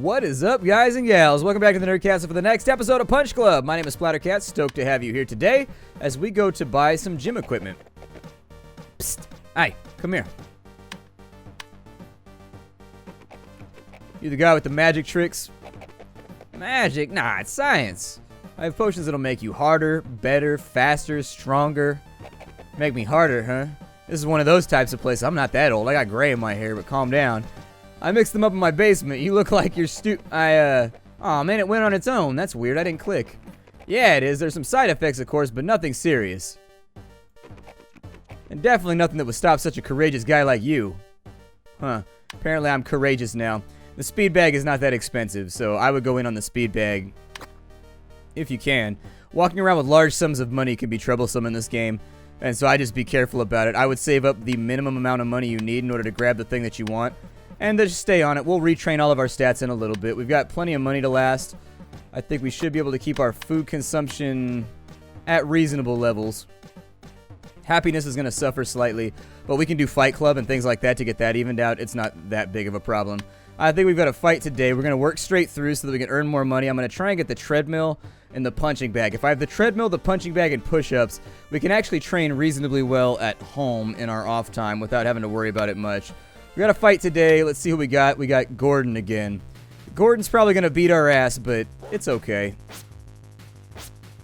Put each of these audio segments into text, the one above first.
What is up, guys and gals? Welcome back to the Nerdcast for the next episode of Punch Club. My name is Splattercat. Stoked to have you here today as we go to buy some gym equipment. Psst. Hey, come here. You the guy with the magic tricks? Magic? Nah, it's science. I have potions that'll make you harder, better, faster, stronger. Make me harder, huh? This is one of those types of places. I'm not that old. I got gray in my hair, but calm down. I mixed them up in my basement. You look like you're Aw, man, it went on its own. That's weird. I didn't click. Yeah, it is. There's some side effects, of course, but nothing serious. And definitely nothing that would stop such a courageous guy like you. Huh. Apparently I'm courageous now. The speed bag is not that expensive, so I would go in on the speed bag. If you can. Walking around with large sums of money can be troublesome in this game, and so I just be careful about it. I would save up the minimum amount of money you need in order to grab the thing that you want. And just stay on it. We'll retrain all of our stats in a little bit. We've got plenty of money to last. I think we should be able to keep our food consumption at reasonable levels. Happiness is going to suffer slightly, but we can do Fight Club and things like that to get that evened out. It's not that big of a problem. I think we've got a fight today. We're going to work straight through so that we can earn more money. I'm going to try and get the treadmill and the punching bag. If I have the treadmill, the punching bag, and push-ups, we can actually train reasonably well at home in our off time without having to worry about it much. We got a fight today. Let's see who we got. We got Gordon again. Gordon's probably going to beat our ass, but it's okay.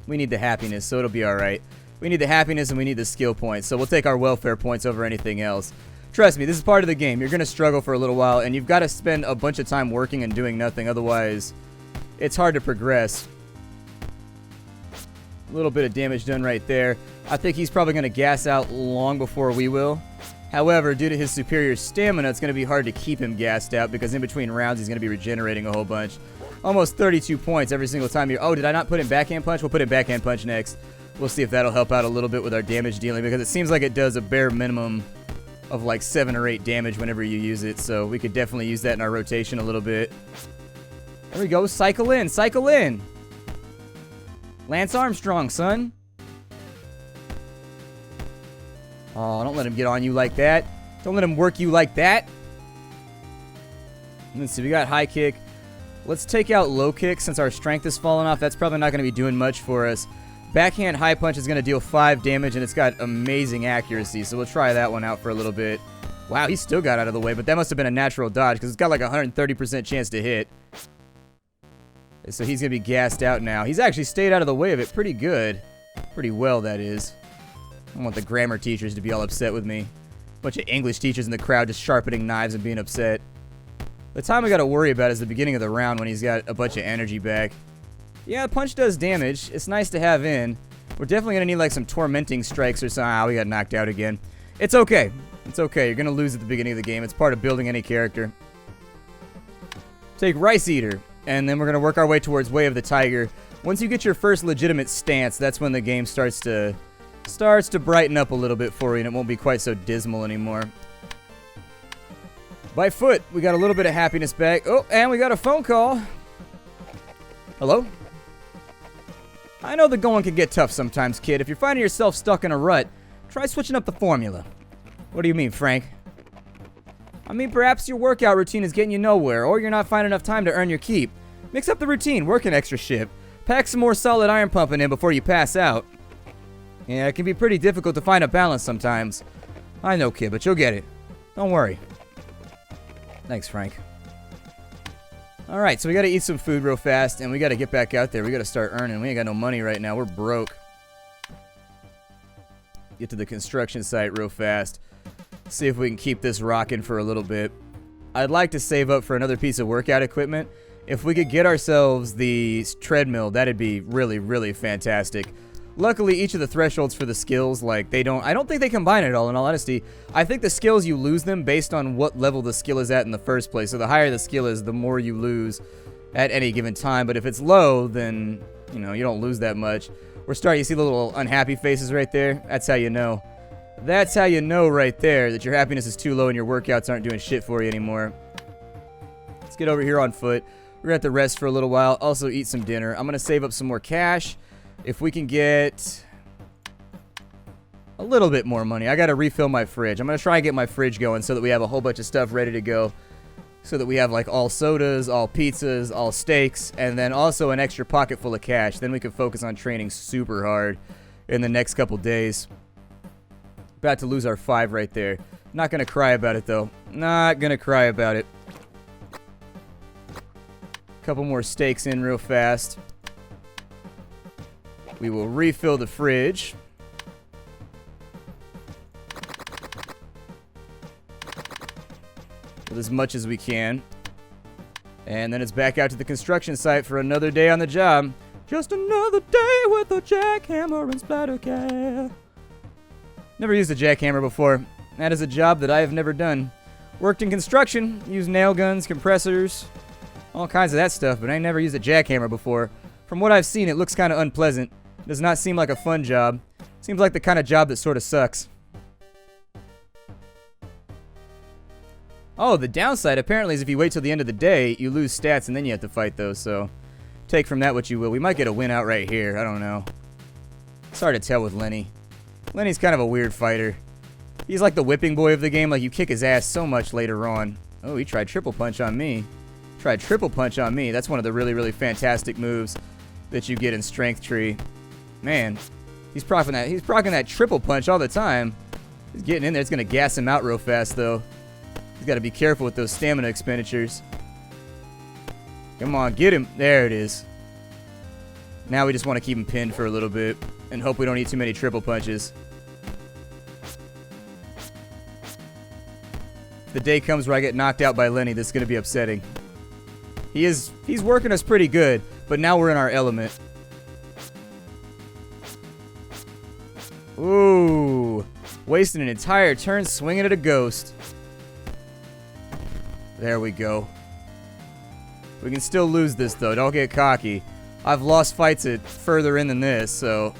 We need the happiness, so it'll be alright. We need the happiness and we need the skill points, so we'll take our welfare points over anything else. Trust me, this is part of the game. You're going to struggle for a little while, and you've got to spend a bunch of time working and doing nothing. Otherwise, it's hard to progress. A little bit of damage done right there. I think he's probably going to gas out long before we will. However, due to his superior stamina, it's going to be hard to keep him gassed out because in between rounds, he's going to be regenerating a whole bunch. Almost 32 points every single time you're... Oh, did I not put in backhand punch? We'll put in backhand punch next. We'll see if that'll help out a little bit with our damage dealing because it seems like it does a bare minimum of like 7 or 8 damage whenever you use it. So we could definitely use that in our rotation a little bit. There we go. Cycle in. Cycle in. Lance Armstrong, son. Oh, don't let him get on you like that. Don't let him work you like that. Let's see, we got high kick. Let's take out low kick since our strength has fallen off. That's probably not going to be doing much for us. Backhand high punch is going to deal 5 damage, and it's got amazing accuracy, so we'll try that one out for a little bit. Wow, he still got out of the way, but that must have been a natural dodge because it's got like a 130% chance to hit. So he's going to be gassed out now. He's actually stayed out of the way of it pretty good. Pretty well, that is. I don't want the grammar teachers to be all upset with me. Bunch of English teachers in the crowd just sharpening knives and being upset. The time we got to worry about is the beginning of the round when he's got a bunch of energy back. Yeah, the punch does damage. It's nice to have in. We're definitely going to need like some tormenting strikes or something. Ah, we got knocked out again. It's okay. It's okay. You're going to lose at the beginning of the game. It's part of building any character. Take Rice Eater. And then we're going to work our way towards Way of the Tiger. Once you get your first legitimate stance, that's when the game starts to brighten up a little bit for you, and it won't be quite so dismal anymore. By foot, we got a little bit of happiness back. Oh, and we got a phone call. Hello? I know the going can get tough sometimes, kid. If you're finding yourself stuck in a rut, try switching up the formula. What do you mean, Frank? I mean, perhaps your workout routine is getting you nowhere, or you're not finding enough time to earn your keep. Mix up the routine, work an extra shift. Pack some more solid iron pumping in before you pass out. Yeah, it can be pretty difficult to find a balance sometimes. I know, kid, but you'll get it. Don't worry. Thanks, Frank. Alright, so we gotta eat some food real fast, and we gotta get back out there. We gotta start earning. We ain't got no money right now. We're broke. Get to the construction site real fast. See if we can keep this rocking for a little bit. I'd like to save up for another piece of workout equipment. If we could get ourselves the treadmill, that'd be really, really fantastic. Luckily, each of the thresholds for the skills, like, I don't think they combine at all, in all honesty. I think the skills, you lose them based on what level the skill is at in the first place. So the higher the skill is, the more you lose at any given time. But if it's low, then, you know, you don't lose that much. We're starting to see the little unhappy faces right there. That's how you know. That's how you know right there that your happiness is too low and your workouts aren't doing shit for you anymore. Let's get over here on foot. We're going to have to rest for a little while. Also eat some dinner. I'm going to save up some more cash. If we can get a little bit more money. I got to refill my fridge. I'm going to try and get my fridge going so that we have a whole bunch of stuff ready to go. so that we have like all sodas, all pizzas, all steaks, and then also an extra pocket full of cash. Then we can focus on training super hard in the next couple days. About to lose our 5 right there. Not gonna cry about it though. Not gonna cry about it. Couple more steaks in real fast. We will refill the fridge. With as much as we can. And then it's back out to the construction site for another day on the job. Just another day with a jackhammer and splattercat. Never used a jackhammer before. That is a job that I have never done. Worked in construction, used nail guns, compressors, all kinds of that stuff, but I never used a jackhammer before. From what I've seen, it looks kind of unpleasant. Does not seem like a fun job. Seems like the kind of job that sort of sucks. Oh, the downside apparently is if you wait till the end of the day, you lose stats and then you have to fight those, so take from that what you will. We might get a win out right here. I don't know. It's hard to tell with Lenny. Lenny's kind of a weird fighter. He's like the whipping boy of the game. Like, you kick his ass so much later on. Oh, he tried triple punch on me. Tried triple punch on me. That's one of the really, really fantastic moves that you get in Strength Tree. Man, he's proccing that triple punch all the time. He's getting in there. It's going to gas him out real fast, though. He's got to be careful with those stamina expenditures. Come on, get him. There it is. Now we just want to keep him pinned for a little bit and hope we don't eat too many triple punches. If the day comes where I get knocked out by Lenny, this is going to be upsetting. He's working us pretty good, but now we're in our element. Ooh. Wasting an entire turn swinging at a ghost. There we go. We can still lose this, though. Don't get cocky. I've lost fights at further in than this, so...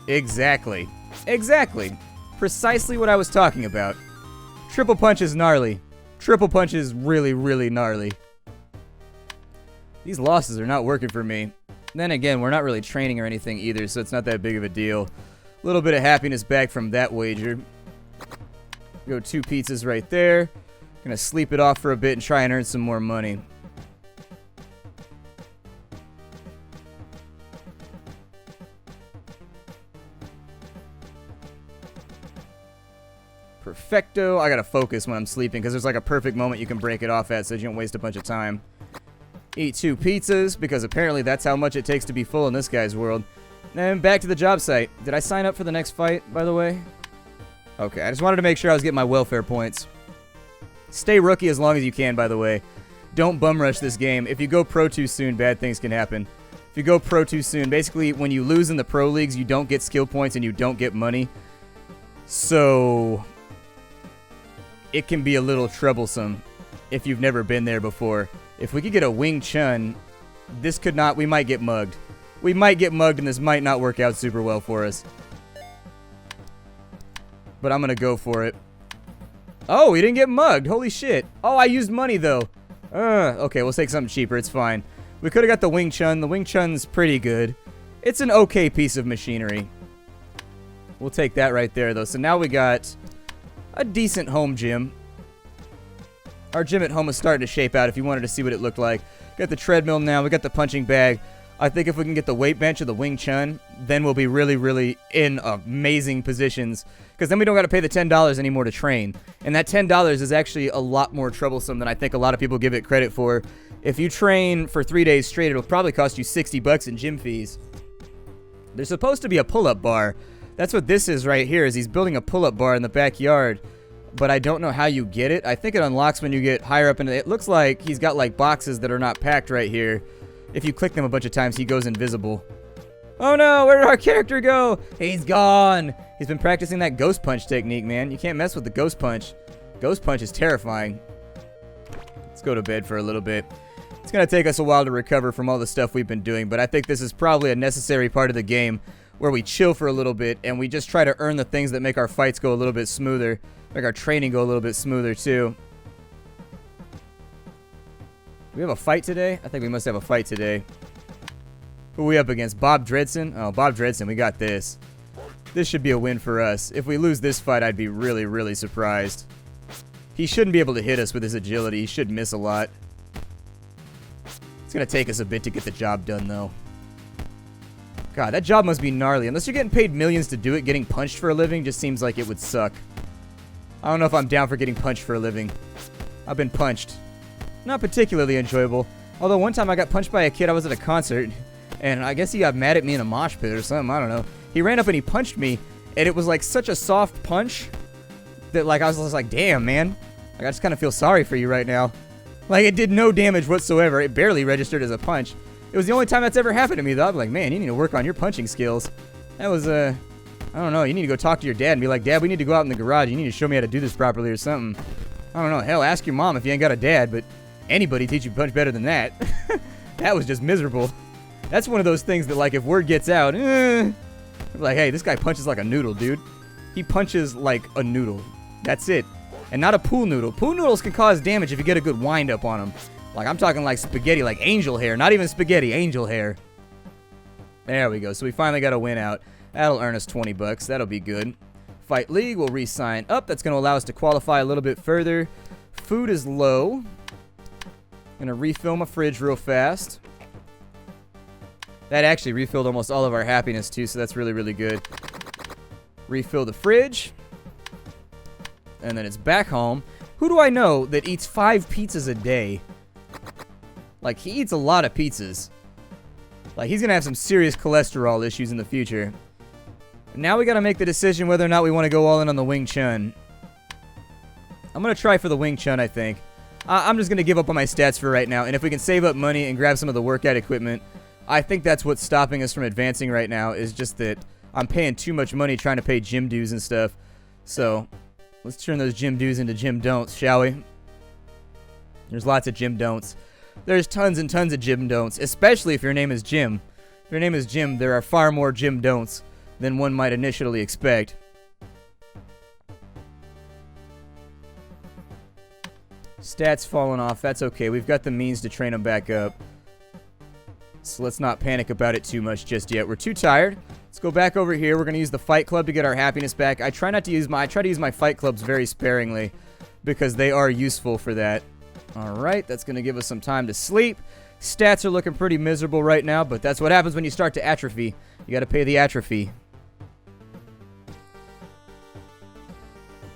Exactly. Exactly. Precisely what I was talking about. Triple punch is gnarly. Triple punch is really, really gnarly. These losses are not working for me. Then again, we're not really training or anything either, so it's not that big of a deal. A little bit of happiness back from that wager. Go 2 pizzas right there. Gonna sleep it off for a bit and try and earn some more money. Perfecto. I gotta focus when I'm sleeping because there's like a perfect moment you can break it off at so you don't waste a bunch of time. Eat 2 pizzas because apparently that's how much it takes to be full in this guy's world. And back to the job site. Did I sign up for the next fight, by the way? Okay, I just wanted to make sure I was getting my welfare points. Stay rookie as long as you can, by the way. Don't bum rush this game. If you go pro too soon, bad things can happen. If you go pro too soon, basically when you lose in the pro leagues, you don't get skill points and you don't get money. So it can be a little troublesome if you've never been there before. If we could get a Wing Chun, this could not, we might get mugged. We might get mugged and this might not work out super well for us. But I'm going to go for it. Oh, we didn't get mugged. Holy shit. Oh, I used money though. Okay, we'll take something cheaper. It's fine. We could have got the Wing Chun. The Wing Chun's pretty good. It's an okay piece of machinery. We'll take that right there though. So now we got a decent home gym. Our gym at home is starting to shape out if you wanted to see what it looked like. Got the treadmill now. We got the punching bag. I think if we can get the weight bench of the Wing Chun, then we'll be really, really in amazing positions. Because then we don't got to pay the $10 anymore to train. And that $10 is actually a lot more troublesome than I think a lot of people give it credit for. If you train for 3 days straight, it'll probably cost you $60 in gym fees. There's supposed to be a pull-up bar. That's what this is right here, is he's building a pull-up bar in the backyard. But I don't know how you get it. I think it unlocks when you get higher up into it. It looks like he's got like boxes that are not packed right here. If you click them a bunch of times, he goes invisible. Oh no, where did our character go? He's gone. He's been practicing that ghost punch technique, man. You can't mess with the ghost punch. Ghost punch is terrifying. Let's go to bed for a little bit. It's going to take us a while to recover from all the stuff we've been doing, but I think this is probably a necessary part of the game where we chill for a little bit and we just try to earn the things that make our fights go a little bit smoother, make our training go a little bit smoother too. Do we have a fight today? I think we must have a fight today. Who are we up against? Bob Dredson? Oh, Bob Dredson, we got this. This should be a win for us. If we lose this fight, I'd be really, really surprised. He shouldn't be able to hit us with his agility. He should miss a lot. It's going to take us a bit to get the job done, though. God, that job must be gnarly. Unless you're getting paid millions to do it, getting punched for a living just seems like it would suck. I don't know if I'm down for getting punched for a living. I've been punched. Not particularly enjoyable. Although one time I got punched by a kid. I was at a concert, and I guess he got mad at me in a mosh pit or something. I don't know. He ran up and he punched me, and it was like such a soft punch that like I was just like, damn, man. Like, I just kind of feel sorry for you right now. Like, it did no damage whatsoever. It barely registered as a punch. It was the only time that's ever happened to me, though. I'm like, man, you need to work on your punching skills. That was, I don't know. You need to go talk to your dad and be like, Dad, we need to go out in the garage. You need to show me how to do this properly or something. I don't know. Hell, ask your mom if you ain't got a dad, but anybody teach you punch better than that. That was just miserable. That's one of those things that, like, if word gets out, like, hey, this guy punches like a noodle, dude. He punches like a noodle. That's it. And not a pool noodle. Pool noodles can cause damage if you get a good wind up on them. Like, I'm talking like spaghetti, like angel hair. Not even spaghetti, angel hair. There we go. So we finally got a win out. That'll earn us 20 bucks. That'll be good. Fight League, we'll re-sign up. That's going to allow us to qualify a little bit further. Food is low. Going to refill my fridge real fast. That actually refilled almost all of our happiness too, so that's really, really good. Refill the fridge. And then it's back home. Who do I know that eats 5 pizzas a day? Like, he eats a lot of pizzas. Like, he's going to have some serious cholesterol issues in the future. Now we got to make the decision whether or not we want to go all in on the Wing Chun. I'm going to try for the Wing Chun, I think. I'm just going to give up on my stats for right now. And if we can save up money and grab some of the workout equipment, I think that's what's stopping us from advancing right now, is just that I'm paying too much money trying to pay gym dues and stuff. So, let's turn those gym dues into gym don'ts, shall we? There's lots of gym don'ts. There's tons and tons of gym don'ts, especially if your name is Jim. If your name is Jim, there are far more gym don'ts than one might initially expect. Stats falling off. That's okay. We've got the means to train them back up. So let's not panic about it too much just yet. We're too tired. Let's go back over here. We're going to use the Fight Club to get our happiness back. I try to use my Fight Clubs very sparingly because they are useful for that. All right, that's going to give us some time to sleep. Stats are looking pretty miserable right now, but that's what happens when you start to atrophy. You got to pay the atrophy.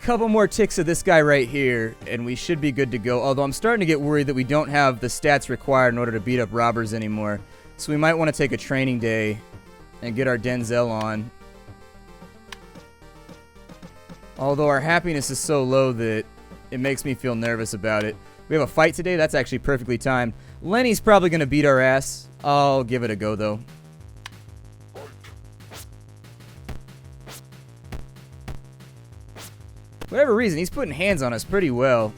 Couple more ticks of this guy right here, and we should be good to go. Although I'm starting to get worried that we don't have the stats required in order to beat up robbers anymore. So we might want to take a training day and get our Denzel on. Although our happiness is so low that it makes me feel nervous about it. We have a fight today. That's actually perfectly timed. Lenny's probably going to beat our ass. I'll give it a go, though. For whatever reason, he's putting hands on us pretty well.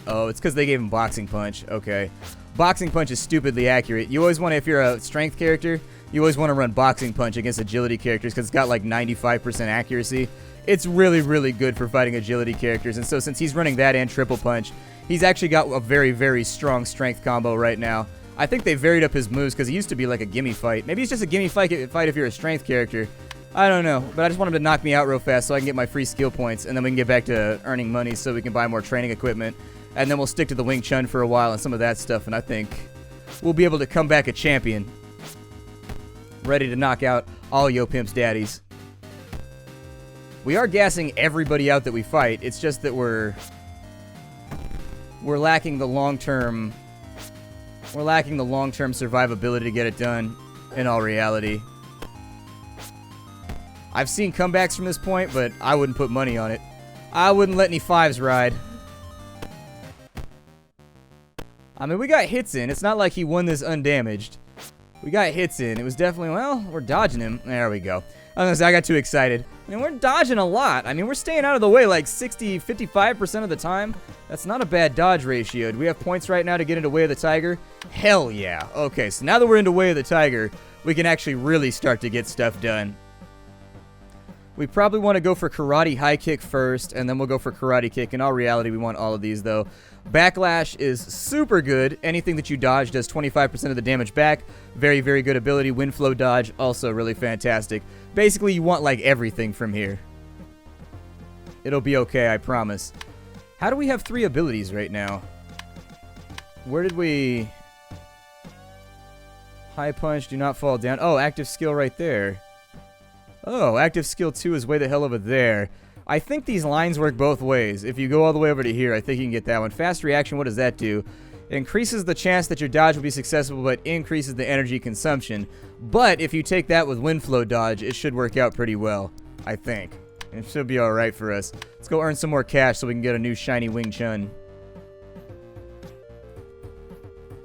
Oh, it's because they gave him Boxing Punch. Okay. Boxing Punch is stupidly accurate. You always want to, if you're a strength character, you always want to run Boxing Punch against agility characters because it's got like 95% accuracy. It's really, really good for fighting agility characters. And so since he's running that and Triple Punch, he's actually got a very, very strong strength combo right now. I think they varied up his moves because he used to be like a gimme fight. Maybe it's just a gimme fight if you're a strength character. I don't know, but I just want him to knock me out real fast so I can get my free skill points, and then we can get back to earning money so we can buy more training equipment. And then we'll stick to the Wing Chun for a while and some of that stuff, and I think we'll be able to come back a champion. Ready to knock out all Yo Pimp's daddies. We are gassing everybody out that we fight. It's just that we're lacking the long-term survivability to get it done in all reality. I've seen comebacks from this point, but I wouldn't put money on it. I wouldn't let any fives ride. I mean, we got hits in. It's not like he won this undamaged. We got hits in. It was definitely, well, we're dodging him. There we go. I got too excited. I mean, we're dodging a lot. I mean, we're staying out of the way like 55% of the time. That's not a bad dodge ratio. Do we have points right now to get into Way of the Tiger? Hell yeah. Okay, so now that we're into Way of the Tiger, we can actually really start to get stuff done. We probably want to go for Karate High Kick first, and then we'll go for Karate Kick. In all reality, we want all of these, though. Backlash is super good. Anything that you dodge does 25% of the damage back. Very, very good ability. Wind Flow Dodge, also really fantastic. Basically, you want, like, everything from here. It'll be okay, I promise. How do we have 3 abilities right now? Where did we... High punch, do not fall down. Oh, active skill right there. Oh, active skill 2 is way the hell over there. I think these lines work both ways. If you go all the way over to here, I think you can get that one. Fast reaction, what does that do? It increases the chance that your dodge will be successful, but increases the energy consumption. But if you take that with wind flow dodge, it should work out pretty well, I think. It should be alright for us. Let's go earn some more cash so we can get a new shiny Wing Chun.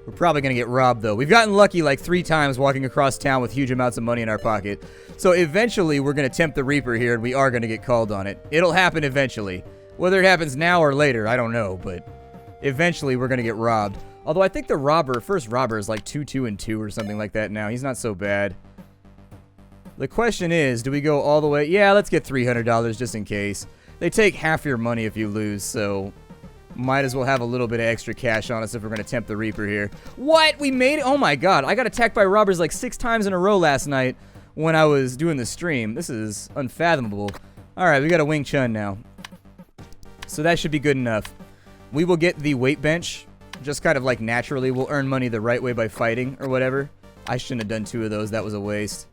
We're probably going to get robbed, though. We've gotten lucky like 3 times walking across town with huge amounts of money in our pocket. So eventually, we're going to tempt the Reaper here, and we are going to get called on it. It'll happen eventually. Whether it happens now or later, I don't know, but eventually we're going to get robbed. Although I think the first robber is like 2, 2, and 2 or something like that now. He's not so bad. The question is, do we go all the way? Yeah, let's get $300 just in case. They take half your money if you lose, so... Might as well have a little bit of extra cash on us if we're going to tempt the Reaper here. What? We made it? Oh my god. I got attacked by robbers like 6 times in a row last night when I was doing the stream. This is unfathomable. Alright, we got a Wing Chun now. So that should be good enough. We will get the weight bench. Just kind of like naturally. We'll earn money the right way by fighting or whatever. I shouldn't have done 2 of those. That was a waste.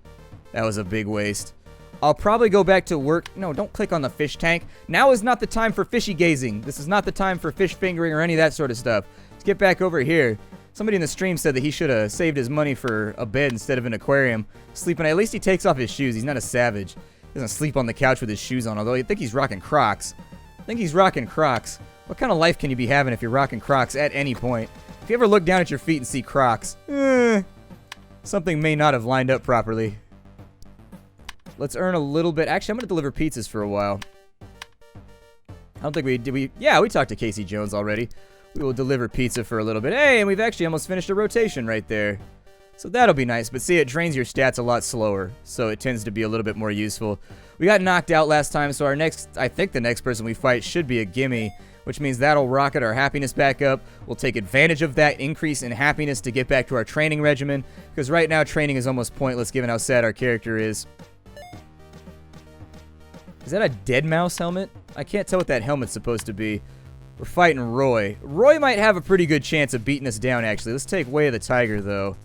That was a big waste. I'll probably go back to work. No, don't click on the fish tank. Now is not the time for fishy gazing. This is not the time for fish fingering or any of that sort of stuff. Let's get back over here. Somebody in the stream said that he should have saved his money for a bed instead of an aquarium. Sleeping. At least he takes off his shoes. He's not a savage. He doesn't sleep on the couch with his shoes on, although I think he's rocking Crocs. I think he's rocking Crocs. What kind of life can you be having if you're rocking Crocs at any point? If you ever look down at your feet and see Crocs, something may not have lined up properly. Let's earn a little bit. Actually, I'm going to deliver pizzas for a while. I don't think we... Did we... Yeah, we talked to Casey Jones already. We will deliver pizza for a little bit. Hey, and we've actually almost finished a rotation right there. So that'll be nice. But see, it drains your stats a lot slower. So it tends to be a little bit more useful. We got knocked out last time, so our next... I think the next person we fight should be a gimme, which means that'll rocket our happiness back up. We'll take advantage of that increase in happiness to get back to our training regimen. Because right now, training is almost pointless given how sad our character is. Is that a dead mouse helmet? I can't tell what that helmet's supposed to be. We're fighting Roy. Roy might have a pretty good chance of beating us down, actually. Let's take Way of the Tiger, though.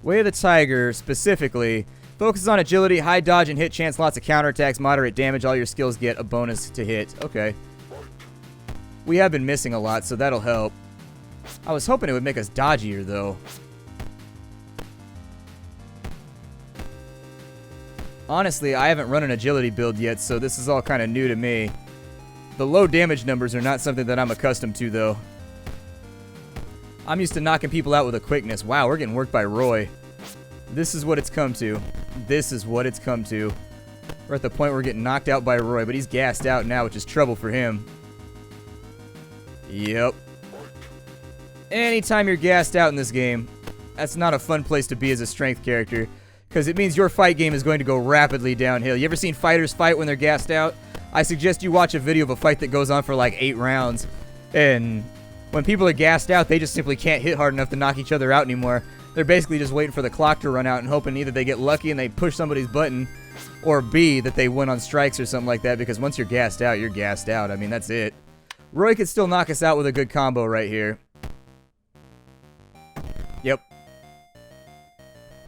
Way of the Tiger, specifically, focuses on agility, high dodge and hit chance, lots of counterattacks, moderate damage. All your skills get a bonus to hit. Okay. We have been missing a lot, so that'll help. I was hoping it would make us dodgier, though. Honestly, I haven't run an agility build yet, so this is all kind of new to me. The low damage numbers are not something that I'm accustomed to, though. I'm used to knocking people out with a quickness. Wow, we're getting worked by Roy. This is what it's come to. This is what it's come to. We're at the point where we're getting knocked out by Roy, but he's gassed out now, which is trouble for him. Yep. Anytime you're gassed out in this game, that's not a fun place to be as a strength character. Because it means your fight game is going to go rapidly downhill. You ever seen fighters fight when they're gassed out? I suggest you watch a video of a fight that goes on for like 8 rounds. And when people are gassed out, they just simply can't hit hard enough to knock each other out anymore. They're basically just waiting for the clock to run out and hoping either they get lucky and they push somebody's button, or B, that they win on strikes or something like that. Because once you're gassed out, you're gassed out. I mean, that's it. Roy could still knock us out with a good combo right here. Yep.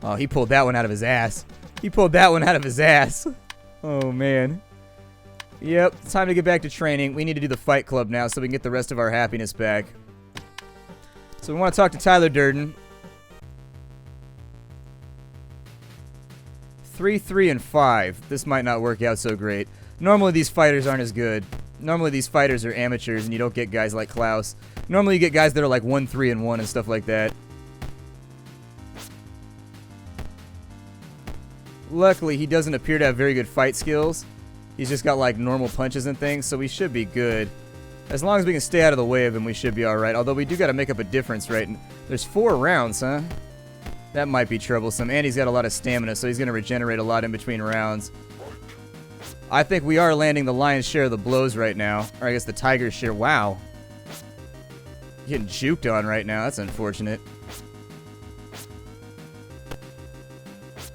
Oh, he pulled that one out of his ass. He pulled that one out of his ass. Oh, man. Yep, it's time to get back to training. We need to do the Fight Club now so we can get the rest of our happiness back. So we want to talk to Tyler Durden. 3, 3, and 5. This might not work out so great. Normally these fighters aren't as good. Normally these fighters are amateurs and you don't get guys like Klaus. Normally you get guys that are like 1, 3, and 1 and stuff like that. Luckily, he doesn't appear to have very good fight skills. He's just got like normal punches and things, so we should be good. As long as we can stay out of the way of him, we should be alright. Although we do got to make up a difference, right? There's 4 rounds, huh? That might be troublesome. And he's got a lot of stamina, so he's going to regenerate a lot in between rounds. I think we are landing the lion's share of the blows right now. Or I guess the tiger's share. Wow. Getting juked on right now. That's unfortunate.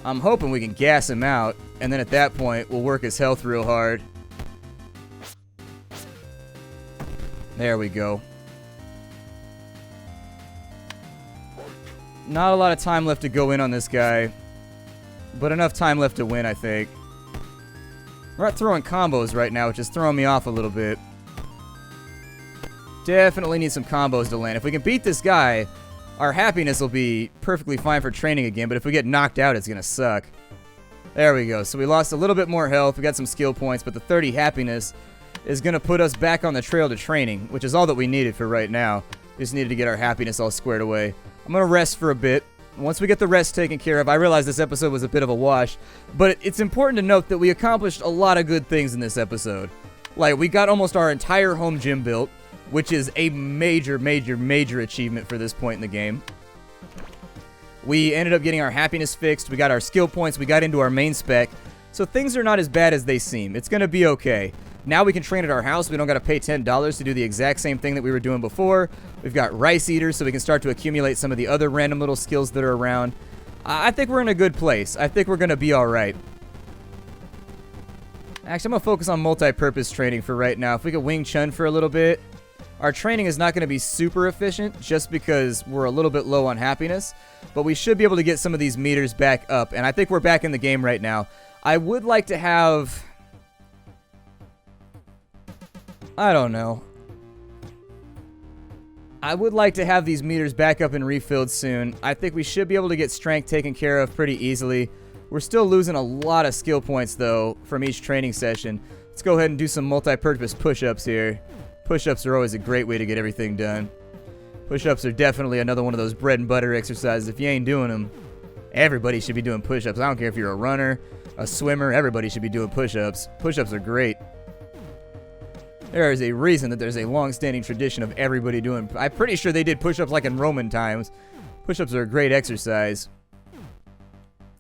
I'm hoping we can gas him out, and then at that point, we'll work his health real hard. There we go. Not a lot of time left to go in on this guy, but enough time left to win, I think. We're not throwing combos right now, which is throwing me off a little bit. Definitely need some combos to land. If we can beat this guy, our happiness will be perfectly fine for training again, but if we get knocked out, it's going to suck. There we go. So we lost a little bit more health. We got some skill points, but the 30 happiness is going to put us back on the trail to training, which is all that we needed for right now. We just needed to get our happiness all squared away. I'm going to rest for a bit. Once we get the rest taken care of, I realize this episode was a bit of a wash, but it's important to note that we accomplished a lot of good things in this episode. Like, we got almost our entire home gym built, which is a major, major, major achievement for this point in the game. We ended up getting our happiness fixed, we got our skill points, we got into our main spec, so things are not as bad as they seem. It's going to be okay. Now we can train at our house. We don't got to pay $10 to do the exact same thing that we were doing before. We've got rice eaters, so we can start to accumulate some of the other random little skills that are around. I think we're in a good place. I think we're going to be all right. Actually, I'm going to focus on multi-purpose training for right now. If we could Wing Chun for a little bit. Our training is not going to be super efficient just because we're a little bit low on happiness, but we should be able to get some of these meters back up, and I think we're back in the game right now. I would like to have... I don't know. I would like to have these meters back up and refilled soon. I think we should be able to get strength taken care of pretty easily. We're still losing a lot of skill points, though, from each training session. Let's go ahead and do some multi-purpose push-ups here. Push-ups are always a great way to get everything done. Push-ups are definitely another one of those bread and butter exercises. If you ain't doing them, everybody should be doing push-ups. I don't care if you're a runner, a swimmer, everybody should be doing push-ups. Push-ups are great. There is a reason that there's a long-standing tradition of everybody doing... I'm pretty sure they did push-ups like in Roman times. Push-ups are a great exercise.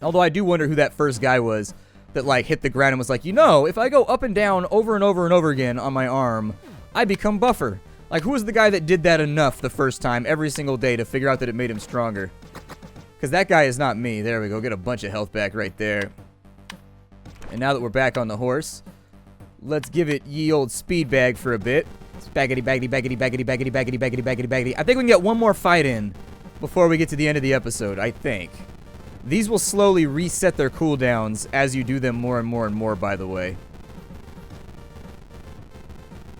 Although I do wonder who that first guy was that, like, hit the ground and was like, you know, if I go up and down over and over and over again on my arm, I become buffer. Like, who was the guy that did that enough the first time every single day to figure out that it made him stronger? Because that guy is not me. There we go. Get a bunch of health back right there. And now that we're back on the horse... let's give it ye old speed bag for a bit. Baggity, baggity, baggity, baggity, baggity, baggity, baggity, baggity, baggity. I think we can get one more fight in before we get to the end of the episode, I think. These will slowly reset their cooldowns as you do them more and more and more, by the way.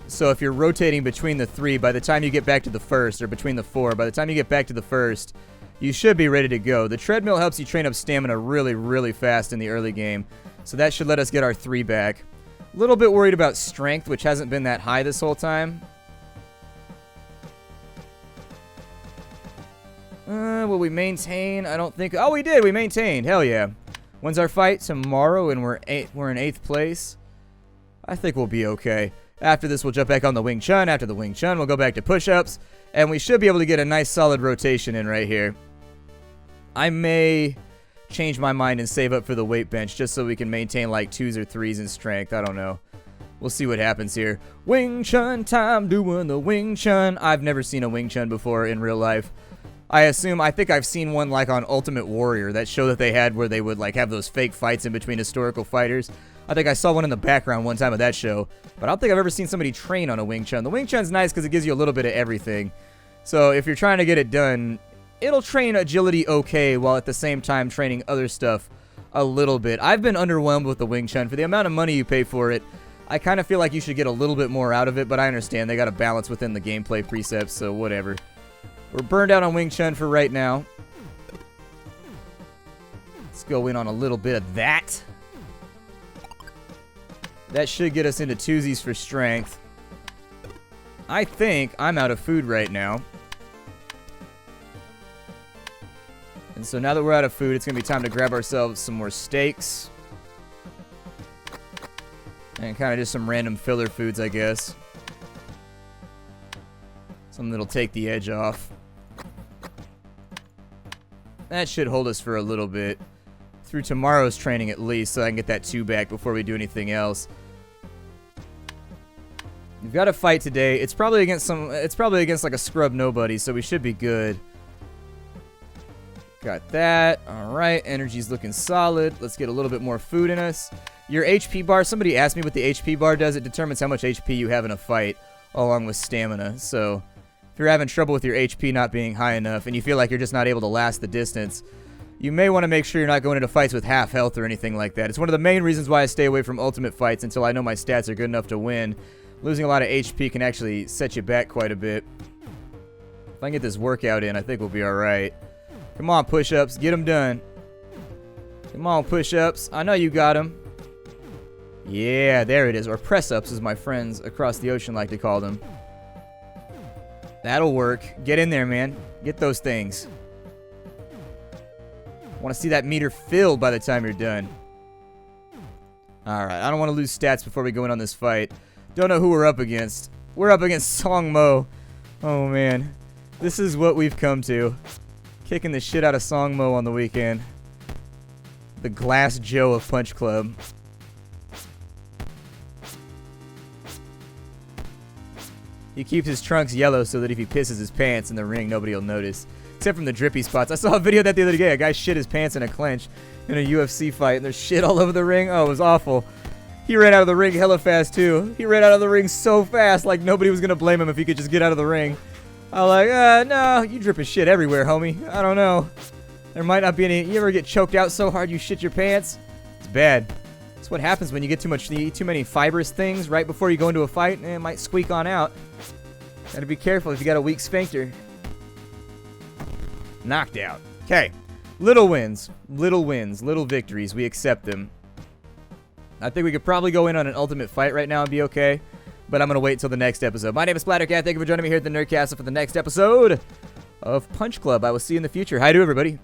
So if you're rotating between the 3, by the time you get back to the first, or between the 4, by the time you get back to the first, you should be ready to go. The treadmill helps you train up stamina really, really fast in the early game. So that should let us get our 3 back. A little bit worried about strength, which hasn't been that high this whole time. Will we maintain? I don't think... oh, we did! We maintained! Hell yeah. When's our fight? Tomorrow, and we're in 8th place. I think we'll be okay. After this, we'll jump back on the Wing Chun. After the Wing Chun, we'll go back to push-ups. And we should be able to get a nice solid rotation in right here. I may... change my mind and save up for the weight bench just so we can maintain like 2s or 3s in strength. I don't know. We'll see what happens here. Wing Chun time, doing the Wing Chun. I've never seen a Wing Chun before in real life. I think I've seen one like on Ultimate Warrior, that show that they had where they would like have those fake fights in between historical fighters. I think I saw one in the background one time of that show, but I don't think I've ever seen somebody train on a Wing Chun. The Wing Chun's nice because it gives you a little bit of everything. So if you're trying to get it done, it'll train agility okay while at the same time training other stuff a little bit. I've been underwhelmed with the Wing Chun. For the amount of money you pay for it, I kind of feel like you should get a little bit more out of it, but I understand they got to balance within the gameplay precepts, so whatever. We're burned out on Wing Chun for right now. Let's go in on a little bit of that. That should get us into 2sies for strength. I think I'm out of food right now. And so now that we're out of food, it's going to be time to grab ourselves some more steaks. And kind of just some random filler foods, I guess. Something that'll take the edge off. That should hold us for a little bit. Through tomorrow's training at least, so I can get that 2 back before we do anything else. We've got a fight today. It's probably against like a scrub nobody, so we should be good. Got that. Alright, energy's looking solid. Let's get a little bit more food in us. Your HP bar, somebody asked me what the HP bar does. It determines how much HP you have in a fight. along with stamina. So if you're having trouble with your HP not being high enough and you feel like you're just not able to last the distance, you may want to make sure you're not going into fights with half health or anything like that. It's one of the main reasons why I stay away from ultimate fights until I know my stats are good enough to win. Losing a lot of HP can actually set you back quite a bit. If I can get this workout in, I think we'll be alright. Come on, push-ups. Get them done. Come on, push-ups. I know you got them. Yeah, there it is. Or press-ups, as my friends across the ocean like to call them. That'll work. Get in there, man. Get those things. I want to see that meter filled by the time you're done. Alright, I don't want to lose stats before we go in on this fight. Don't know who we're up against. We're up against Song Mo. Oh, man. This is what we've come to. Kicking the shit out of Song Mo on the weekend. The Glass Joe of Punch Club. He keeps his trunks yellow so that if he pisses his pants in the ring, nobody will notice. Except from the drippy spots. I saw a video of that the other day. A guy shit his pants in a clinch in a UFC fight, and there's shit all over the ring. Oh, it was awful. He ran out of the ring hella fast, too. He ran out of the ring so fast, like nobody was going to blame him if he could just get out of the ring. I was like, no, you dripping shit everywhere, homie. I don't know. There might not be any. You ever get choked out so hard you shit your pants? It's bad. That's what happens when you get too many fibrous things right before you go into a fight, and it might squeak on out. Gotta be careful if you got a weak sphincter. Knocked out. Okay. Little wins. Little wins. Little victories. We accept them. I think we could probably go in on an ultimate fight right now and be okay. But I'm going to wait until the next episode. My name is Splattercat. Thank you for joining me here at the Nerdcastle for the next episode of Punch Club. I will see you in the future. Hi to everybody.